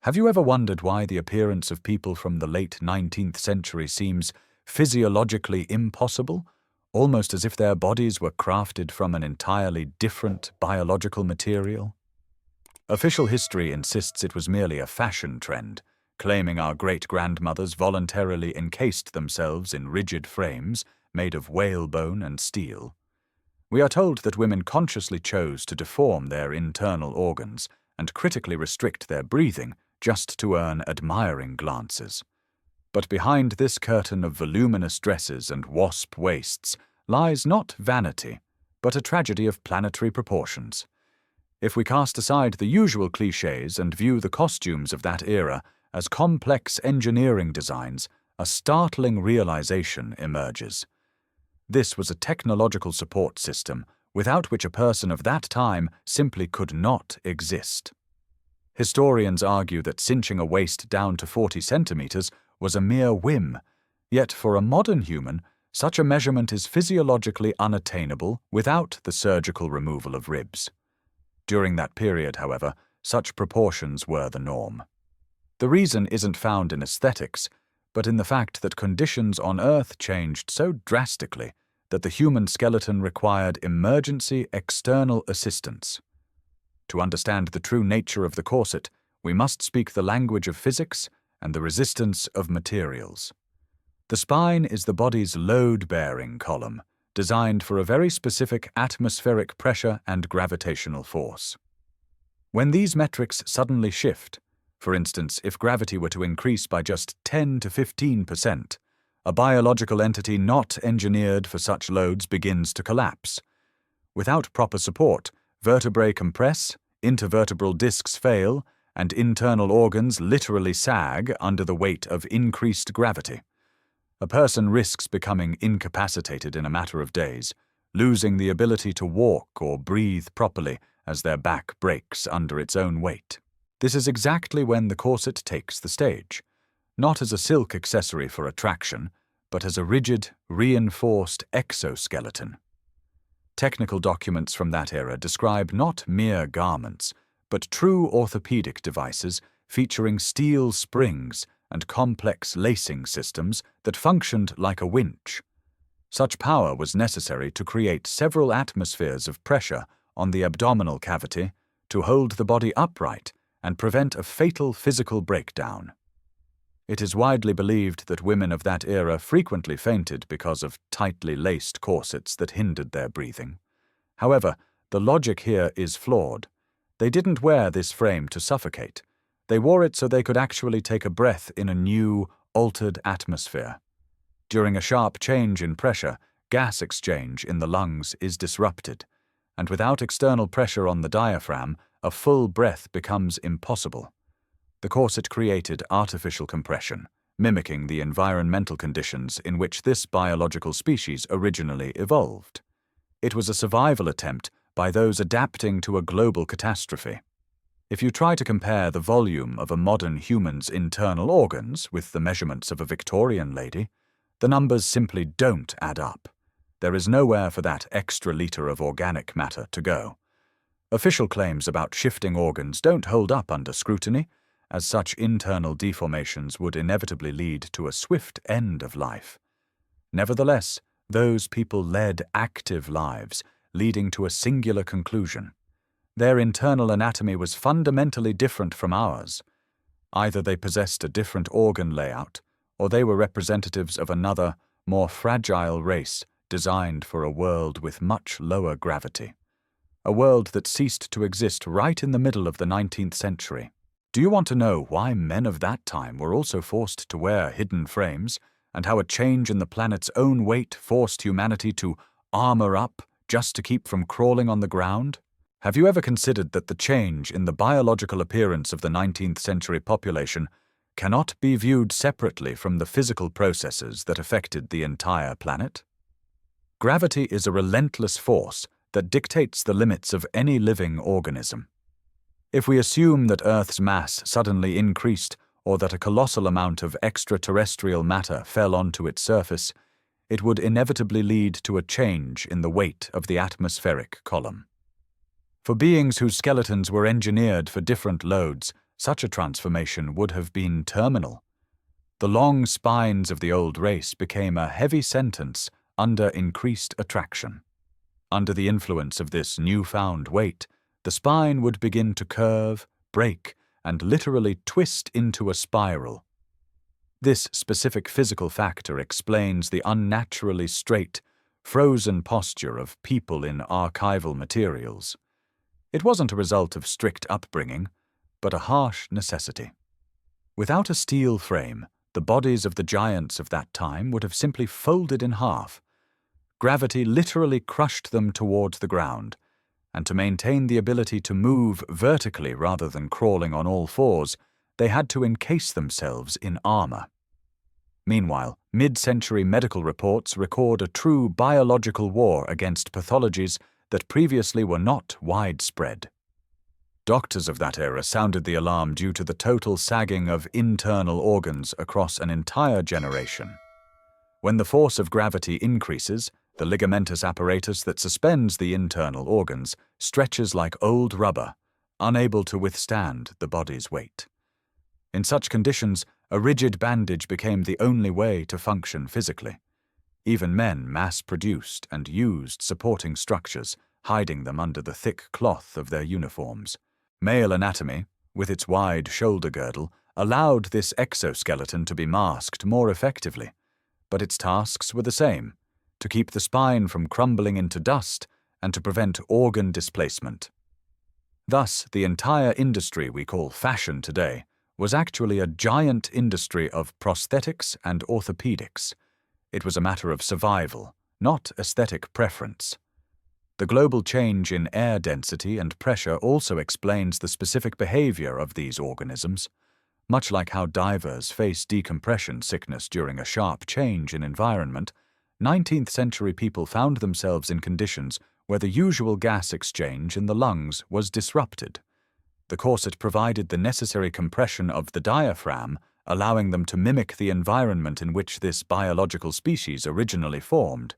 Have you ever wondered why the appearance of people from the late 19th century seems physiologically impossible, almost as if their bodies were crafted from an entirely different biological material? Official history insists it was merely a fashion trend, claiming our great-grandmothers voluntarily encased themselves in rigid frames made of whalebone and steel. We are told that women consciously chose to deform their internal organs and critically restrict their breathing just to earn admiring glances. But behind this curtain of voluminous dresses and wasp waists lies not vanity, but a tragedy of planetary proportions. If we cast aside the usual clichés and view the costumes of that era as complex engineering designs, a startling realization emerges. This was a technological support system without which a person of that time simply could not exist. Historians argue that cinching a waist down to 40 centimeters was a mere whim, yet for a modern human, such a measurement is physiologically unattainable without the surgical removal of ribs. During that period, however, such proportions were the norm. The reason isn't found in aesthetics, but in the fact that conditions on Earth changed so drastically that the human skeleton required emergency external assistance. To understand the true nature of the corset, we must speak the language of physics and the resistance of materials. The spine is the body's load-bearing column, designed for a very specific atmospheric pressure and gravitational force. When these metrics suddenly shift, for instance, if gravity were to increase by just 10 to 15%, a biological entity not engineered for such loads begins to collapse. Without proper support, vertebrae compress, intervertebral discs fail, and internal organs literally sag under the weight of increased gravity. A person risks becoming incapacitated in a matter of days, losing the ability to walk or breathe properly as their back breaks under its own weight. This is exactly when the corset takes the stage, not as a silk accessory for attraction, but as a rigid, reinforced exoskeleton. Technical documents from that era describe not mere garments, but true orthopedic devices featuring steel springs and complex lacing systems that functioned like a winch. Such power was necessary to create several atmospheres of pressure on the abdominal cavity to hold the body upright and prevent a fatal physical breakdown. It is widely believed that women of that era frequently fainted because of tightly laced corsets that hindered their breathing. However, the logic here is flawed. They didn't wear this frame to suffocate. They wore it so they could actually take a breath in a new, altered atmosphere. During a sharp change in pressure, gas exchange in the lungs is disrupted, and without external pressure on the diaphragm, a full breath becomes impossible. The corset created artificial compression, mimicking the environmental conditions in which this biological species originally evolved. It was a survival attempt by those adapting to a global catastrophe. If you try to compare the volume of a modern human's internal organs with the measurements of a Victorian lady, the numbers simply don't add up. There is nowhere for that extra liter of organic matter to go. Official claims about shifting organs don't hold up under scrutiny, as such internal deformations would inevitably lead to a swift end of life. Nevertheless, those people led active lives, leading to a singular conclusion. Their internal anatomy was fundamentally different from ours. Either they possessed a different organ layout, or they were representatives of another, more fragile race designed for a world with much lower gravity. A world that ceased to exist right in the middle of the 19th century. Do you want to know why men of that time were also forced to wear hidden frames, and how a change in the planet's own weight forced humanity to armor up just to keep from crawling on the ground? Have you ever considered that the change in the biological appearance of the 19th century population cannot be viewed separately from the physical processes that affected the entire planet? Gravity is a relentless force that dictates the limits of any living organism. If we assume that Earth's mass suddenly increased or that a colossal amount of extraterrestrial matter fell onto its surface, it would inevitably lead to a change in the weight of the atmospheric column. For beings whose skeletons were engineered for different loads, such a transformation would have been terminal. The long spines of the old race became a heavy sentence under increased attraction. Under the influence of this newfound weight, the spine would begin to curve, break, and literally twist into a spiral. This specific physical factor explains the unnaturally straight, frozen posture of people in archival materials. It wasn't a result of strict upbringing, but a harsh necessity. Without a steel frame, the bodies of the giants of that time would have simply folded in half. Gravity literally crushed them towards the ground, and to maintain the ability to move vertically rather than crawling on all fours, they had to encase themselves in armor. Meanwhile, mid-century medical reports record a true biological war against pathologies that previously were not widespread. Doctors of that era sounded the alarm due to the total sagging of internal organs across an entire generation. When the force of gravity increases, the ligamentous apparatus that suspends the internal organs stretches like old rubber, unable to withstand the body's weight. In such conditions, a rigid bandage became the only way to function physically. Even men mass-produced and used supporting structures, hiding them under the thick cloth of their uniforms. Male anatomy, with its wide shoulder girdle, allowed this exoskeleton to be masked more effectively, but its tasks were the same: to keep the spine from crumbling into dust and to prevent organ displacement. Thus, the entire industry we call fashion today was actually a giant industry of prosthetics and orthopedics. It was a matter of survival, not aesthetic preference. The global change in air density and pressure also explains the specific behavior of these organisms. Much like how divers face decompression sickness during a sharp change in environment, 19th-century people found themselves in conditions where the usual gas exchange in the lungs was disrupted. The corset provided the necessary compression of the diaphragm, allowing them to mimic the environment in which this biological species originally formed.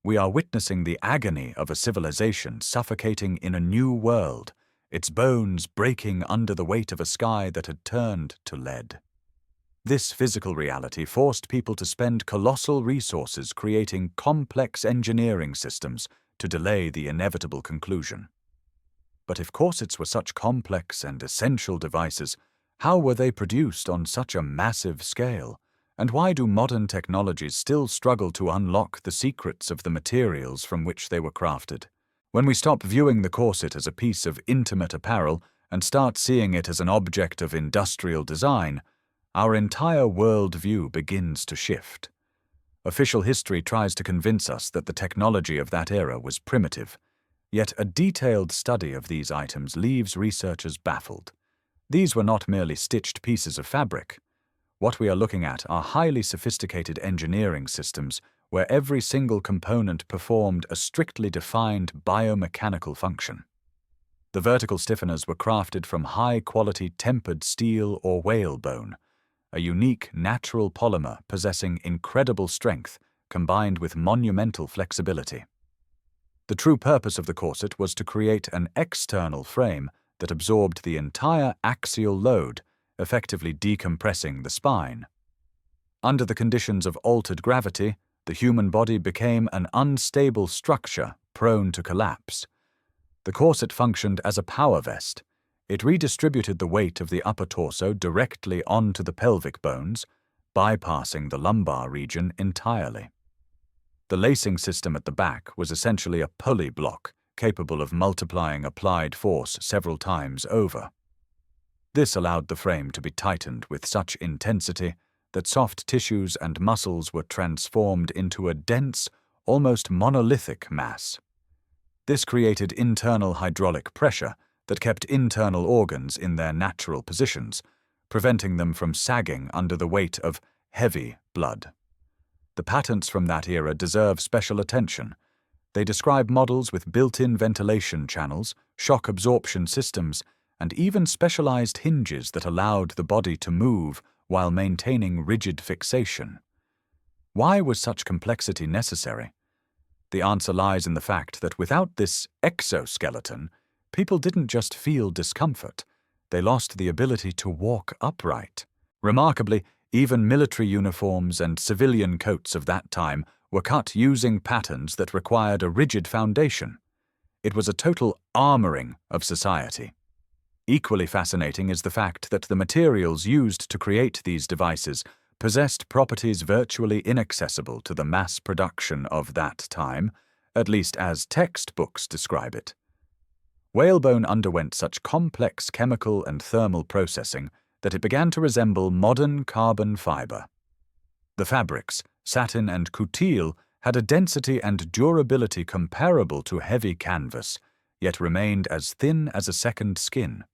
We are witnessing the agony of a civilization suffocating in a new world, its bones breaking under the weight of a sky that had turned to lead. This physical reality forced people to spend colossal resources creating complex engineering systems to delay the inevitable conclusion. But if corsets were such complex and essential devices, how were they produced on such a massive scale? And why do modern technologies still struggle to unlock the secrets of the materials from which they were crafted? When we stop viewing the corset as a piece of intimate apparel and start seeing it as an object of industrial design, our entire worldview begins to shift. Official history tries to convince us that the technology of that era was primitive, yet a detailed study of these items leaves researchers baffled. These were not merely stitched pieces of fabric. What we are looking at are highly sophisticated engineering systems where every single component performed a strictly defined biomechanical function. The vertical stiffeners were crafted from high-quality tempered steel or whalebone, a unique natural polymer possessing incredible strength combined with monumental flexibility. The true purpose of the corset was to create an external frame that absorbed the entire axial load, effectively decompressing the spine. Under the conditions of altered gravity, the human body became an unstable structure prone to collapse. The corset functioned as a power vest. It redistributed the weight of the upper torso directly onto the pelvic bones, bypassing the lumbar region entirely. The lacing system at the back was essentially a pulley block capable of multiplying applied force several times over. This allowed the frame to be tightened with such intensity that soft tissues and muscles were transformed into a dense, almost monolithic mass. This created internal hydraulic pressure that kept internal organs in their natural positions, preventing them from sagging under the weight of heavy blood. The patents from that era deserve special attention. They describe models with built-in ventilation channels, shock absorption systems, and even specialized hinges that allowed the body to move while maintaining rigid fixation. Why was such complexity necessary? The answer lies in the fact that without this exoskeleton, people didn't just feel discomfort, they lost the ability to walk upright. Remarkably, even military uniforms and civilian coats of that time were cut using patterns that required a rigid foundation. It was a total armoring of society. Equally fascinating is the fact that the materials used to create these devices possessed properties virtually inaccessible to the mass production of that time, at least as textbooks describe it. Whalebone underwent such complex chemical and thermal processing that it began to resemble modern carbon fiber. The fabrics, satin and coutil, had a density and durability comparable to heavy canvas, yet remained as thin as a second skin.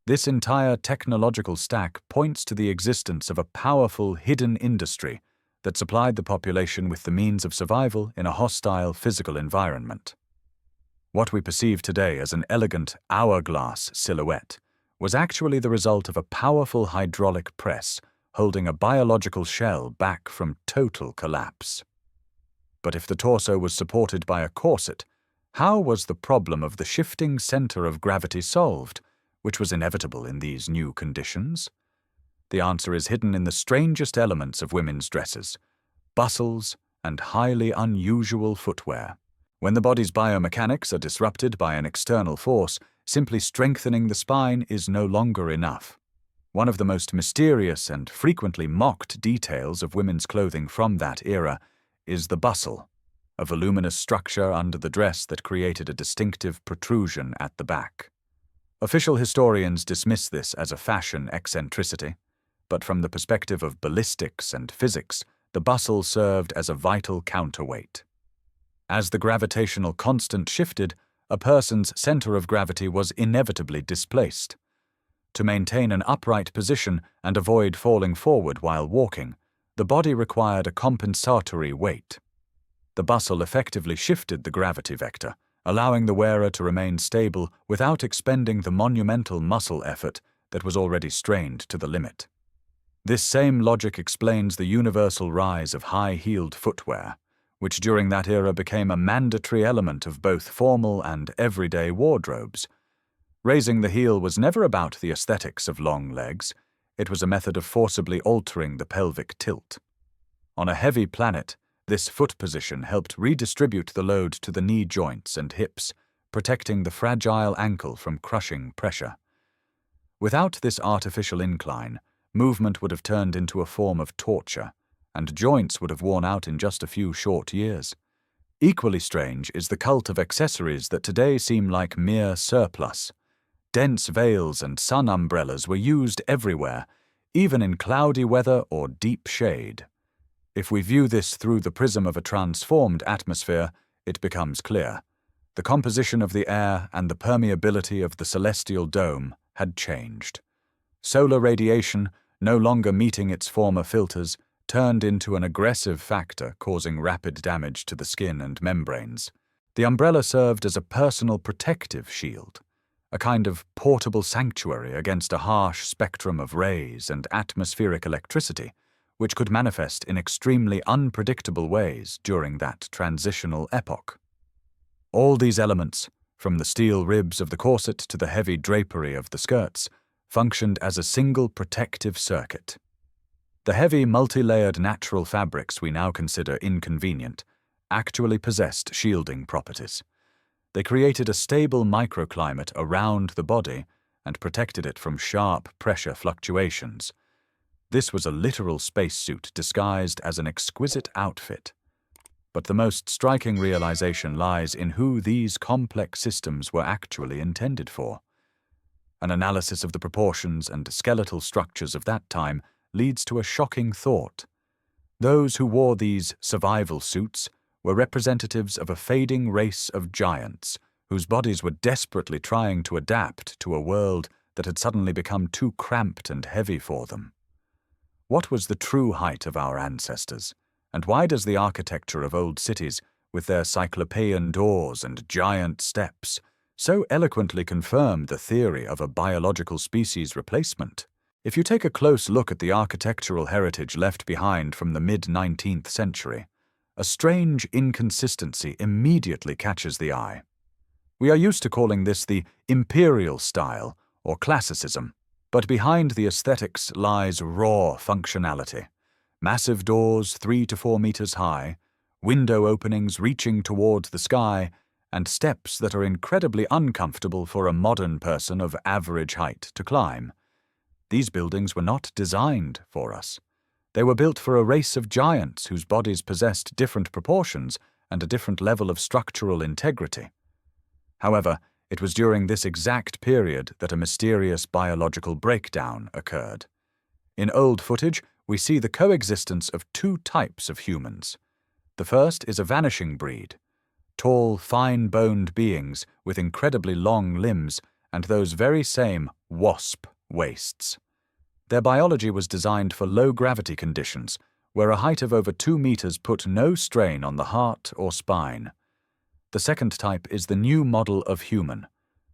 This entire technological stack points to the existence of a powerful hidden industry that supplied the population with the means of survival in a hostile physical environment. What we perceive today as an elegant hourglass silhouette was actually the result of a powerful hydraulic press holding a biological shell back from total collapse. But if the torso was supported by a corset, how was the problem of the shifting center of gravity solved, which was inevitable in these new conditions? The answer is hidden in the strangest elements of women's dresses: bustles and highly unusual footwear. When the body's biomechanics are disrupted by an external force, simply strengthening the spine is no longer enough. One of the most mysterious and frequently mocked details of women's clothing from that era is the bustle, a voluminous structure under the dress that created a distinctive protrusion at the back. Official historians dismiss this as a fashion eccentricity, but from the perspective of ballistics and physics, the bustle served as a vital counterweight. As the gravitational constant shifted, a person's center of gravity was inevitably displaced. To maintain an upright position and avoid falling forward while walking, the body required a compensatory weight. The bustle effectively shifted the gravity vector, allowing the wearer to remain stable without expending the monumental muscle effort that was already strained to the limit. This same logic explains the universal rise of high-heeled footwear, which during that era became a mandatory element of both formal and everyday wardrobes. Raising the heel was never about the aesthetics of long legs. It was a method of forcibly altering the pelvic tilt. On a heavy planet, this foot position helped redistribute the load to the knee joints and hips, protecting the fragile ankle from crushing pressure. Without this artificial incline, movement would have turned into a form of torture, and joints would have worn out in just a few short years. Equally strange is the cult of accessories that today seem like mere surplus. Dense veils and sun umbrellas were used everywhere, even in cloudy weather or deep shade. If we view this through the prism of a transformed atmosphere, it becomes clear. The composition of the air and the permeability of the celestial dome had changed. Solar radiation, no longer meeting its former filters, turned into an aggressive factor causing rapid damage to the skin and membranes. The umbrella served as a personal protective shield, a kind of portable sanctuary against a harsh spectrum of rays and atmospheric electricity, which could manifest in extremely unpredictable ways during that transitional epoch. All these elements, from the steel ribs of the corset to the heavy drapery of the skirts, functioned as a single protective circuit. The heavy, multi-layered natural fabrics we now consider inconvenient actually possessed shielding properties. They created a stable microclimate around the body and protected it from sharp pressure fluctuations. This was a literal spacesuit disguised as an exquisite outfit. But the most striking realization lies in who these complex systems were actually intended for. An analysis of the proportions and skeletal structures of that time leads to a shocking thought. Those who wore these survival suits were representatives of a fading race of giants whose bodies were desperately trying to adapt to a world that had suddenly become too cramped and heavy for them. What was the true height of our ancestors, and why does the architecture of old cities, with their cyclopean doors and giant steps, so eloquently confirm the theory of a biological species replacement? If you take a close look at the architectural heritage left behind from the mid-19th century, a strange inconsistency immediately catches the eye. We are used to calling this the imperial style, or classicism. But behind the aesthetics lies raw functionality. Massive doors 3 to 4 meters high, window openings reaching toward the sky, and steps that are incredibly uncomfortable for a modern person of average height to climb. These buildings were not designed for us. They were built for a race of giants whose bodies possessed different proportions and a different level of structural integrity. However, it was during this exact period that a mysterious biological breakdown occurred. In old footage, we see the coexistence of two types of humans. The first is a vanishing breed, tall, fine-boned beings with incredibly long limbs and those very same wasp waists. Their biology was designed for low-gravity conditions, where a height of over 2 meters put no strain on the heart or spine. The second type is the new model of human,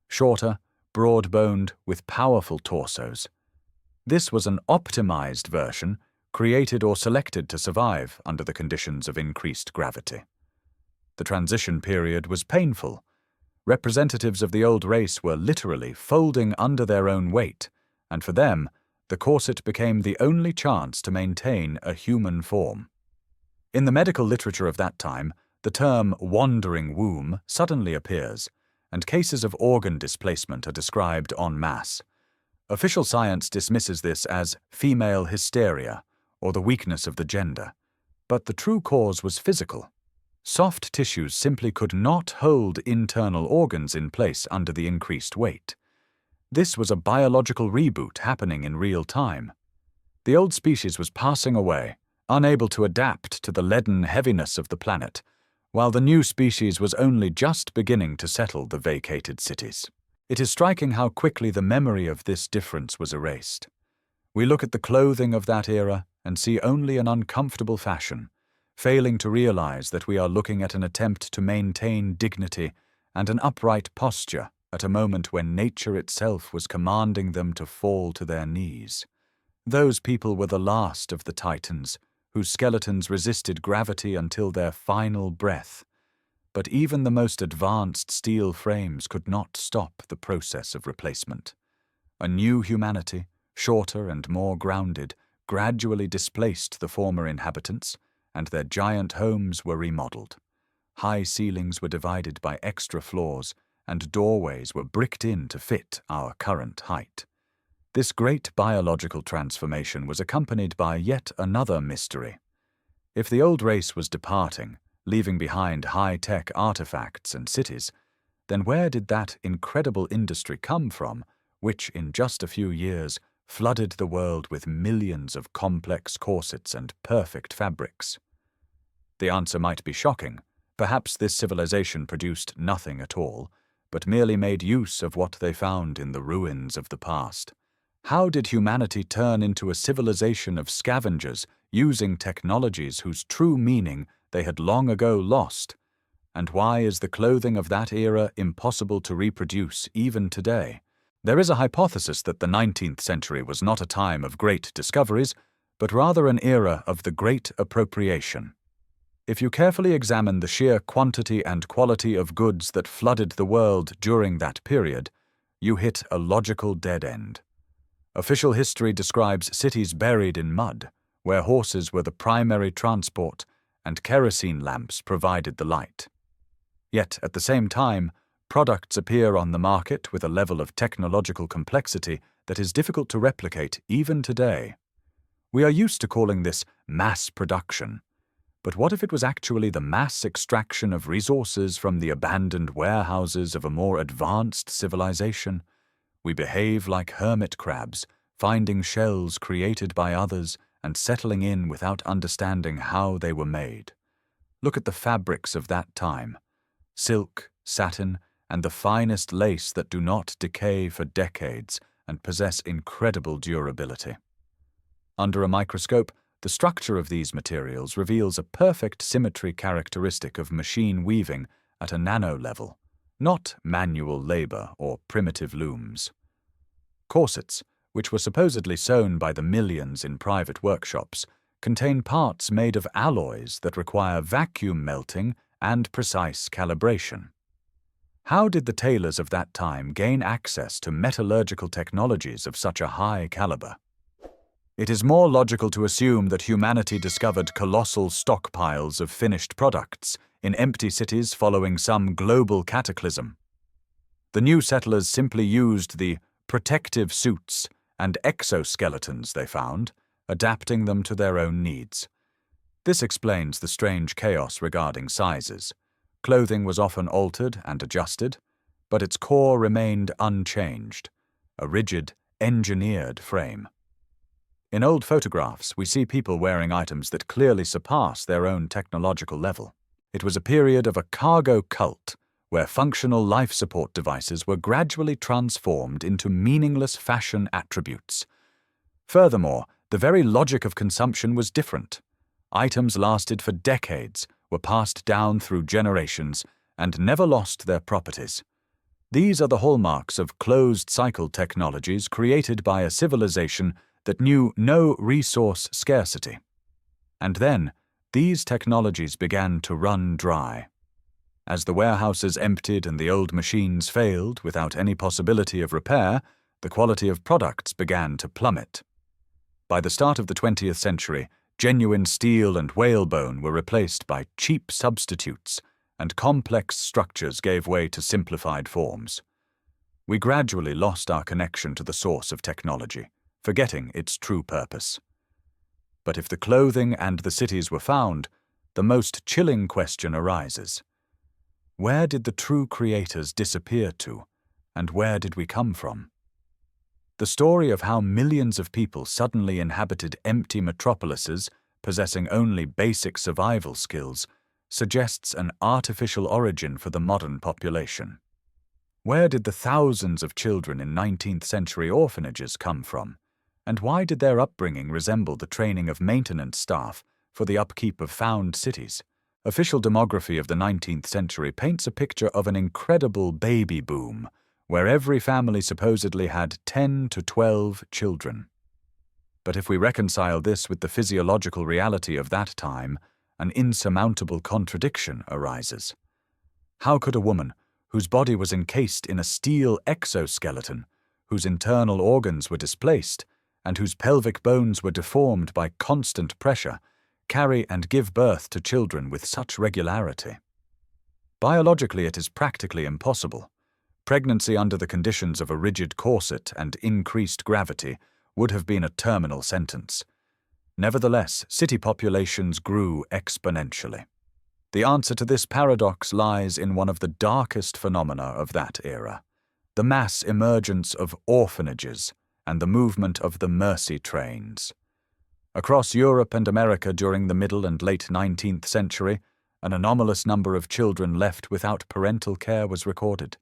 shorter, broad-boned, with powerful torsos. This was an optimized version, created or selected to survive under the conditions of increased gravity. The transition period was painful. Representatives of the old race were literally folding under their own weight, and for them, the corset became the only chance to maintain a human form. In the medical literature of that time, the term wandering womb suddenly appears, and cases of organ displacement are described en masse. Official science dismisses this as female hysteria, or the weakness of the gender. But the true cause was physical. Soft tissues simply could not hold internal organs in place under the increased weight. This was a biological reboot happening in real time. The old species was passing away, unable to adapt to the leaden heaviness of the planet, while the new species was only just beginning to settle the vacated cities. It is striking how quickly the memory of this difference was erased. We look at the clothing of that era and see only an uncomfortable fashion, failing to realize that we are looking at an attempt to maintain dignity and an upright posture at a moment when nature itself was commanding them to fall to their knees. Those people were the last of the Titans, whose skeletons resisted gravity until their final breath. But even the most advanced steel frames could not stop the process of replacement. A new humanity, shorter and more grounded, gradually displaced the former inhabitants, and their giant homes were remodeled. High ceilings were divided by extra floors, and doorways were bricked in to fit our current height. This great biological transformation was accompanied by yet another mystery. If the old race was departing, leaving behind high-tech artifacts and cities, then where did that incredible industry come from, which in just a few years flooded the world with millions of complex corsets and perfect fabrics? The answer might be shocking. Perhaps this civilization produced nothing at all, but merely made use of what they found in the ruins of the past. How did humanity turn into a civilization of scavengers using technologies whose true meaning they had long ago lost? And why is the clothing of that era impossible to reproduce even today? There is a hypothesis that the 19th century was not a time of great discoveries, but rather an era of the Great Appropriation. If you carefully examine the sheer quantity and quality of goods that flooded the world during that period, you hit a logical dead end. Official history describes cities buried in mud, where horses were the primary transport and kerosene lamps provided the light. Yet, at the same time, products appear on the market with a level of technological complexity that is difficult to replicate even today. We are used to calling this mass production. But what if it was actually the mass extraction of resources from the abandoned warehouses of a more advanced civilization? We behave like hermit crabs, finding shells created by others and settling in without understanding how they were made. Look at the fabrics of that time: silk, satin, and the finest lace that do not decay for decades and possess incredible durability. Under a microscope, the structure of these materials reveals a perfect symmetry characteristic of machine weaving at a nano level, not manual labor or primitive looms. Corsets, which were supposedly sewn by the millions in private workshops, contain parts made of alloys that require vacuum melting and precise calibration. How did the tailors of that time gain access to metallurgical technologies of such a high caliber? It is more logical to assume that humanity discovered colossal stockpiles of finished products in empty cities following some global cataclysm. The new settlers simply used the protective suits and exoskeletons they found, adapting them to their own needs. This explains the strange chaos regarding sizes. Clothing was often altered and adjusted, but its core remained unchanged, a rigid, engineered frame. In old photographs, we see people wearing items that clearly surpass their own technological level. It was a period of a cargo cult, where functional life support devices were gradually transformed into meaningless fashion attributes. Furthermore, the very logic of consumption was different. Items lasted for decades, were passed down through generations, and never lost their properties. These are the hallmarks of closed-cycle technologies created by a civilization that knew no resource scarcity. And then, these technologies began to run dry. As the warehouses emptied and the old machines failed without any possibility of repair, the quality of products began to plummet. By the start of the 20th century, genuine steel and whalebone were replaced by cheap substitutes, and complex structures gave way to simplified forms. We gradually lost our connection to the source of technology, forgetting its true purpose. But if the clothing and the cities were found, the most chilling question arises. Where did the true creators disappear to, and where did we come from? The story of how millions of people suddenly inhabited empty metropolises, possessing only basic survival skills, suggests an artificial origin for the modern population. Where did the thousands of children in 19th-century orphanages come from? And why did their upbringing resemble the training of maintenance staff for the upkeep of found cities? Official demography of the 19th century paints a picture of an incredible baby boom, where every family supposedly had 10 to 12 children. But if we reconcile this with the physiological reality of that time, an insurmountable contradiction arises. How could a woman, whose body was encased in a steel exoskeleton, whose internal organs were displaced, and whose pelvic bones were deformed by constant pressure, carry and give birth to children with such regularity? Biologically, it is practically impossible. Pregnancy under the conditions of a rigid corset and increased gravity would have been a terminal sentence. Nevertheless, city populations grew exponentially. The answer to this paradox lies in one of the darkest phenomena of that era: the mass emergence of orphanages and the movement of the mercy trains. Across Europe and America during the middle and late 19th century, an anomalous number of children left without parental care was recorded.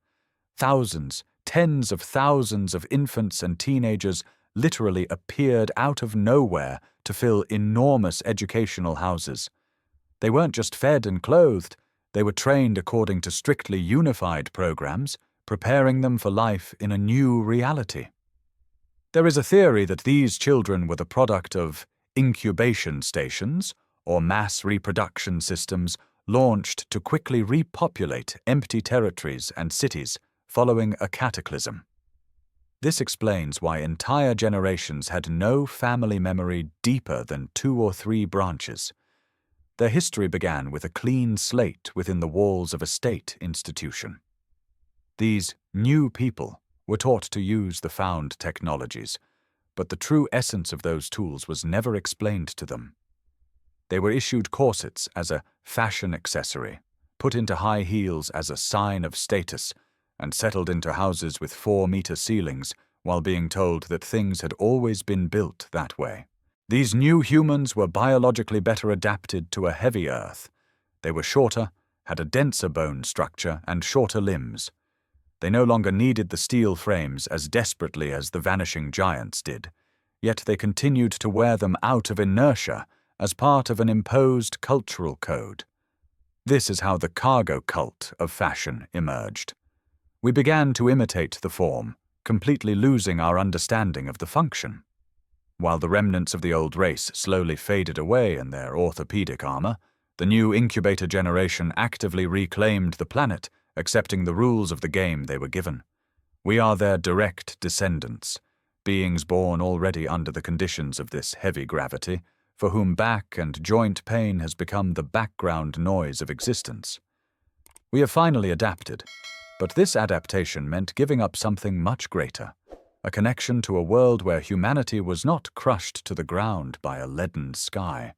Thousands, tens of thousands of infants and teenagers literally appeared out of nowhere to fill enormous educational houses. They weren't just fed and clothed, they were trained according to strictly unified programs, preparing them for life in a new reality. There is a theory that these children were the product of incubation stations, or mass reproduction systems launched to quickly repopulate empty territories and cities following a cataclysm. This explains why entire generations had no family memory deeper than 2 or 3 branches. Their history began with a clean slate within the walls of a state institution. These new people were taught to use the found technologies, but the true essence of those tools was never explained to them. They were issued corsets as a fashion accessory, put into high heels as a sign of status, and settled into houses with 4-meter ceilings while being told that things had always been built that way. These new humans were biologically better adapted to a heavy earth. They were shorter, had a denser bone structure, and shorter limbs. They no longer needed the steel frames as desperately as the vanishing giants did, yet they continued to wear them out of inertia as part of an imposed cultural code. This is how the cargo cult of fashion emerged. We began to imitate the form, completely losing our understanding of the function. While the remnants of the old race slowly faded away in their orthopedic armor, the new incubator generation actively reclaimed the planet, accepting the rules of the game they were given. We are their direct descendants, beings born already under the conditions of this heavy gravity, for whom back and joint pain has become the background noise of existence. We have finally adapted, but this adaptation meant giving up something much greater, a connection to a world where humanity was not crushed to the ground by a leaden sky.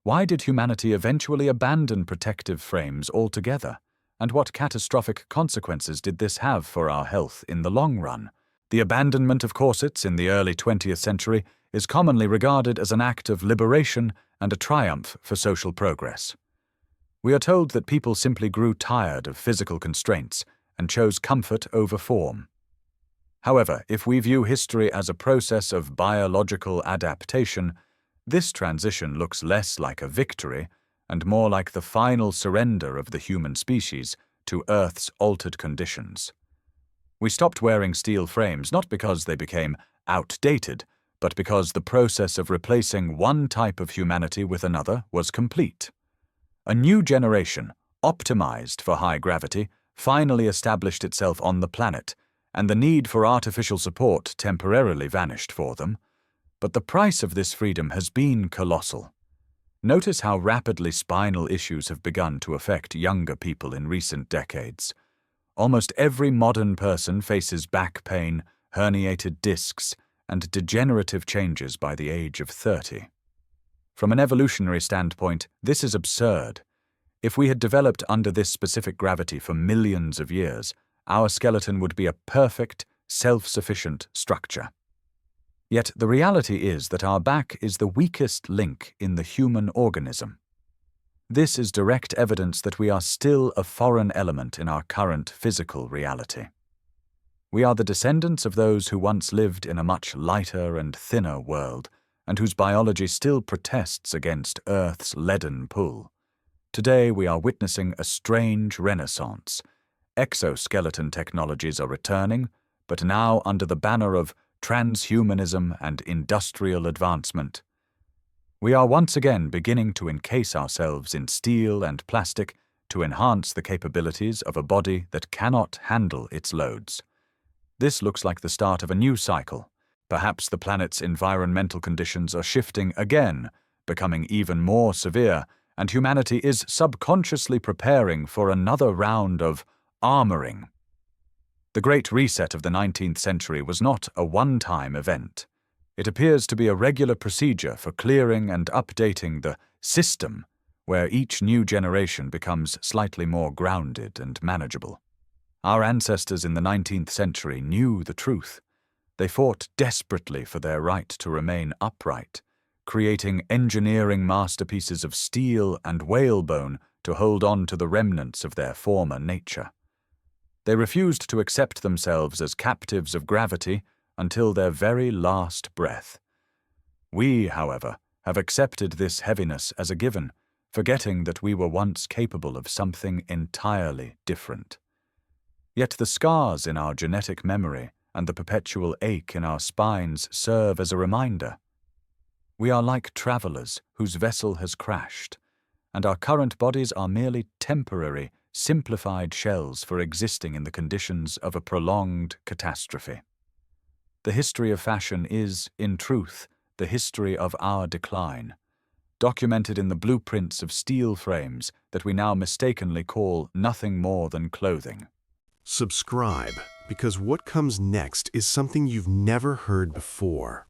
Why did humanity eventually abandon protective frames altogether? And what catastrophic consequences did this have for our health in the long run? The abandonment of corsets in the early 20th century is commonly regarded as an act of liberation and a triumph for social progress. We are told that people simply grew tired of physical constraints and chose comfort over form. However, if we view history as a process of biological adaptation, this transition looks less like a victory and more like the final surrender of the human species to Earth's altered conditions. We stopped wearing steel frames not because they became outdated, but because the process of replacing one type of humanity with another was complete. A new generation, optimized for high gravity, finally established itself on the planet, and the need for artificial support temporarily vanished for them. But the price of this freedom has been colossal. Notice how rapidly spinal issues have begun to affect younger people in recent decades. Almost every modern person faces back pain, herniated discs, and degenerative changes by the age of 30. From an evolutionary standpoint, this is absurd. If we had developed under this specific gravity for millions of years, our skeleton would be a perfect, self-sufficient structure. Yet the reality is that our back is the weakest link in the human organism. This is direct evidence that we are still a foreign element in our current physical reality. We are the descendants of those who once lived in a much lighter and thinner world, and whose biology still protests against Earth's leaden pull. Today we are witnessing a strange renaissance. Exoskeleton technologies are returning, but now under the banner of transhumanism and industrial advancement. We are once again beginning to encase ourselves in steel and plastic to enhance the capabilities of a body that cannot handle its loads. This looks like the start of a new cycle. Perhaps the planet's environmental conditions are shifting again, becoming even more severe, and humanity is subconsciously preparing for another round of armoring. The Great Reset of the 19th century was not a one-time event. It appears to be a regular procedure for clearing and updating the system, where each new generation becomes slightly more grounded and manageable. Our ancestors in the 19th century knew the truth. They fought desperately for their right to remain upright, creating engineering masterpieces of steel and whalebone to hold on to the remnants of their former nature. They refused to accept themselves as captives of gravity until their very last breath. We, however, have accepted this heaviness as a given, forgetting that we were once capable of something entirely different. Yet the scars in our genetic memory and the perpetual ache in our spines serve as a reminder. We are like travelers whose vessel has crashed, and our current bodies are merely temporary, simplified shells for existing in the conditions of a prolonged catastrophe. The history of fashion is, in truth, the history of our decline, documented in the blueprints of steel frames that we now mistakenly call nothing more than clothing. Subscribe, because what comes next is something you've never heard before.